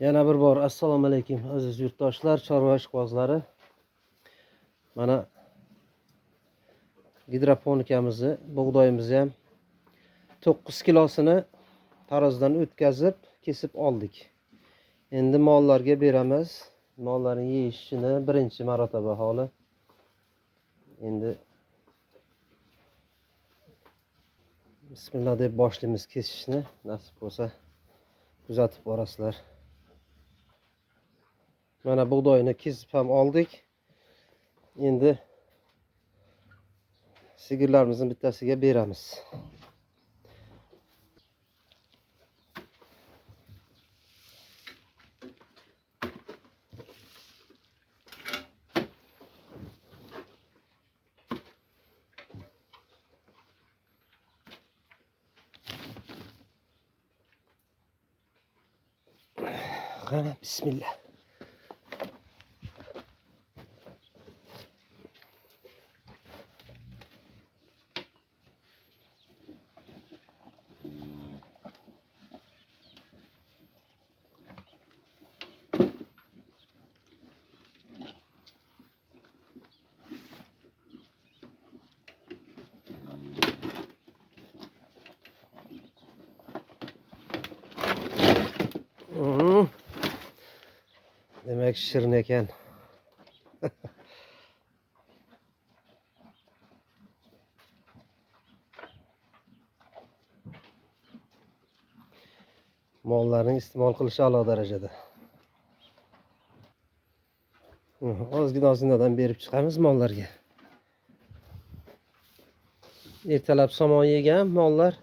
Yana bir bor assalomu alaykum aziz yurtdoshlar, chorva ishqibozlari. Mana gidroponikamizni, bug'doyimizni ham 9 kilosini tarozidan o'tkazib, kesib oldik. Endi mollarga beramiz. Mollarning yeyishini birinchi marotaba holi. Endi bismillah deb boshlaymiz kesishni. Nasib bo'lsa kuzatib borasizlar. Mana bug'doyni kesib ham oldik. Endi sigirlarimizning bittasiga beramiz. Qani bismillah. Demek şirin ekan. Mollarning iste'mol qilishi a'lo darajada. Ozgina berib chiqamiz mollarga. Ertalab somon yegan mollar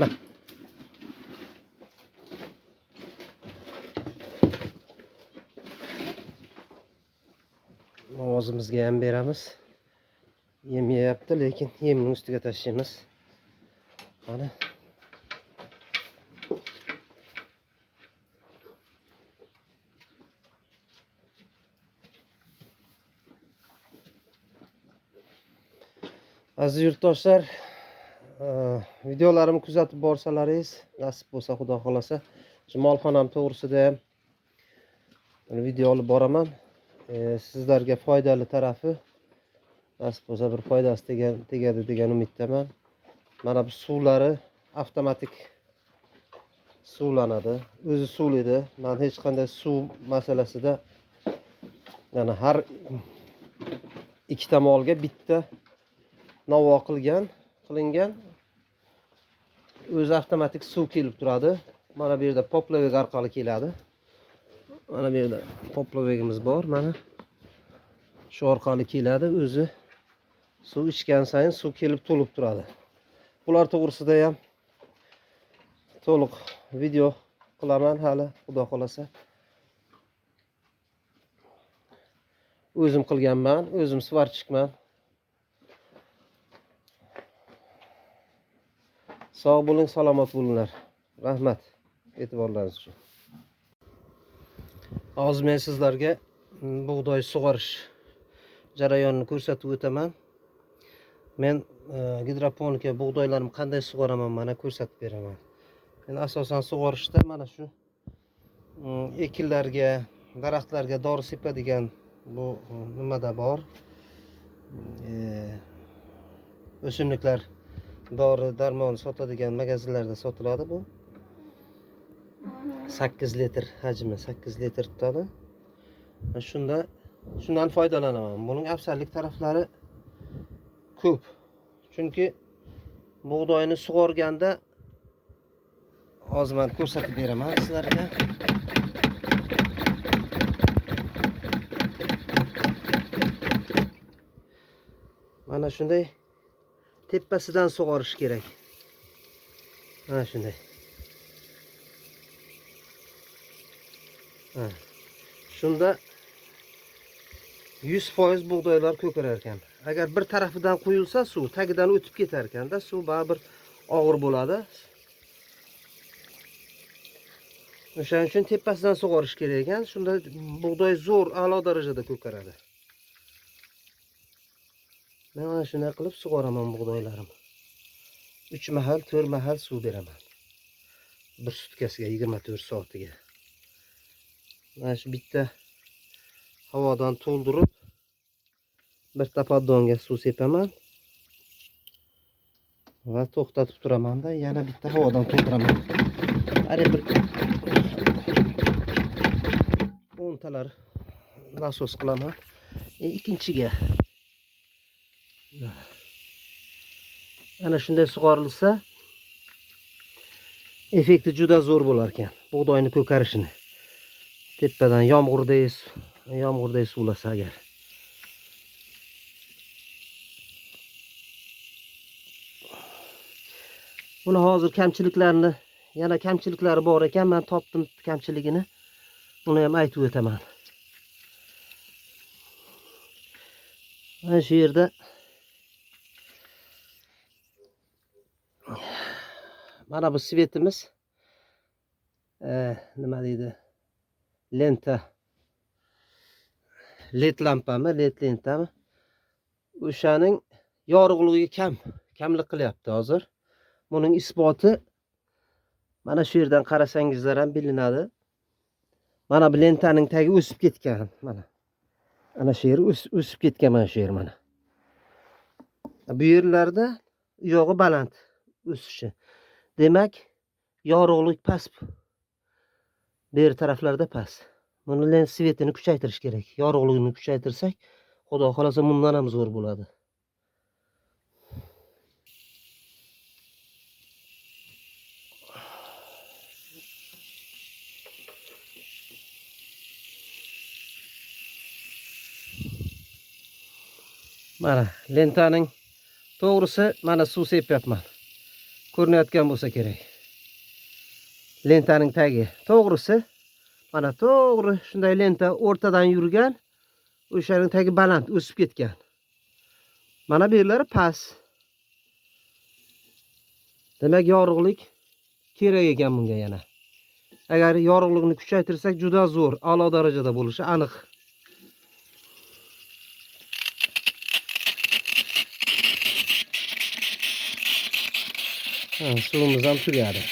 Nah. Ovozimizga ham beramiz. Yem yeyapti, lekin yemning ustiga tashlaymiz. Mana. Aziz yurtdoshlar, videolarimni kuzatib borsalaringiz, nasib bo'lsa, xudo xolasa, shu molxonam to'g'risida ham video olib boraman. Sizlarga foydali tarafi, nasib bo'lsa bir foydasi tegadi degan umiddaman. Mana bu suvlari avtomatik suvlanadi. O'zi suvlaydi. Men hech qanday suv masalasida, ya'ni har ikkita molga bitta navo qilingan o'zi avtomatik suv kelib turadi. Mana bu yerda poplavek orqali keladi. Mana bu yerda poplavegimiz bor. Mana shu orqali keladi. O'zi suv ichgan sayin suv kelib to'lib turadi. Bular to'g'risida ham to'liq video qilaman hali, xudo xolasa. O'zim qilganman, o'zim svarchikman. Sog' bo'ling, salomat bo'linglar. Rahmat e'tiborlaringiz uchun. Hozir men sizlarga bug'doy sug'orish jarayonini ko'rsatib o'taman. Men gidroponika bug'doylarimni qanday sug'oraman, mana ko'rsatib beraman. Men asosan sug'orishda mana shu ekinlarga, daraxtlarga dori sepadigan bu nimada bor. O'simliklar dori darmon sotadigan magazinlarda sotiladi bu. 8 litr hajmi, 8 litr tutadi. Shundan foydalanaman. Buning afzallik taraflari ko'p. Chunki bug'doyni sug'organda hozir men ko'rsatib beraman sizlarga. Mana shunday tepasidan sug'orish kerak. Mana shunday. Shunda 100% bug'doylar ko'karar ekan. Agar bir tarafidan quyilsa suv tagidan o'tib ketar ekanda, suv baribir og'ir bo'ladi. O'shaning uchun tepasidan sug'orish kerak ekan. Shunda bug'doy zo'r, a'lo darajada ko'karadi. Men mana shunday qilib sug'oraman bug'doylarim. 3 mahal, 4 mahal suv beraman. Bir sutkasiga 24 soatiga. Mana shu bitta havodan to'ldirib bitta poddonga suv sepaman va to'xtatib turaman-da, yana bitta havodan to'ldiraman. Har bir o'ntalar nasos qilaman. Ikkinchiga ana shunday sug'orilsa effekti juda zo'r bo'lar ekan. Bug'doyni ko'karishini. Tepadan yomg'irday suvlasa agar. Buni hozir yana kamchiliklari bor ekan. Men topdim kamchiligini. Buni ham aytib o'taman. Mana shu yerda mana bu svetimiz nima deydi? Lenta. LED lampami, LED lentami? O'shaning yorug'ligi kamlik qilyapti hozir. Buning isboti mana shu yerdan qarasangizlar ham bilinadi. Mana bu lentaning tagi o'sib ketgan, mana. Ana shu yer o'sib ketgan, mana shu yer mana. Bu yerlarda yog'i baland o'sishi. Demak, yorug'lik past. Bu yer taraflarda past. Buni lens svetini kuchaytirish kerak. Yorug'ligini kuchaytirsak, xudo xolasa bundan ham zo'r bo'ladi. Mana lentaning to'g'risi mana suv sepyapman. Ko'rinayotgan bo'lsa kerak. Lentaning tagi to'g'risi mana to'g'ri shunday lenta o'rtadan yurgan, o'shaning tagi baland o'sib ketgan. Mana bu yerlari past. Demak, yorug'lik kerak ekan bunga yana. Agar yorug'likni kuchaytirsak juda zo'r, a'lo darajada bo'lishi aniq. Suvimiz ham tugadi.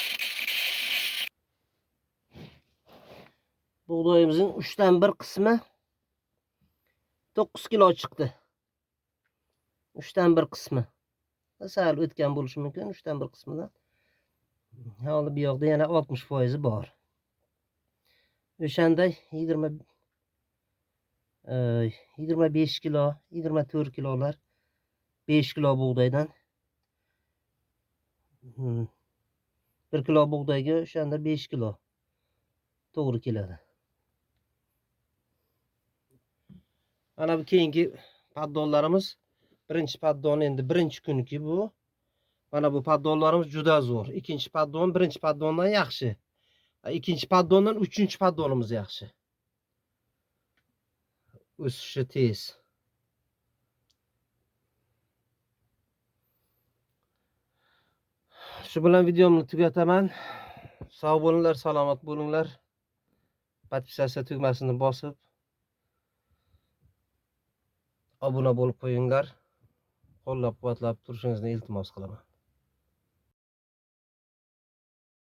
Bug'doyimizning 3dan 1 qismi 9 kilo chiqdi. 3dan 1 qismi. Sal o'tgan bo'lishi mumkin 3dan 1 qismidan. Hali bu yoqda yana 60% bor. O'shanday 25 kilo, 24 kilolar 5 kilo bug'doydan 1 kilo bug'doyga o'shanda 5 kilo to'g'ri keladi. Mana bu keyingi paddonlarimiz, birinchi paddon endi birinchi kunki bu. Mana bu paddonlarimiz juda zo'r. Ikkinchi paddon birinchi paddondan yaxshi. Ikkinchi paddondan uchinchi paddonimiz yaxshi. O'sishi tez. Shu bilan videomni tugataman. Sog' bo'linglar, salomat bo'linglar. Podpisatsiya tugmasini bosib obuna bo'lib qo'yinglar. Qo'llab-quvvatlab turishingizni iltimos qilaman.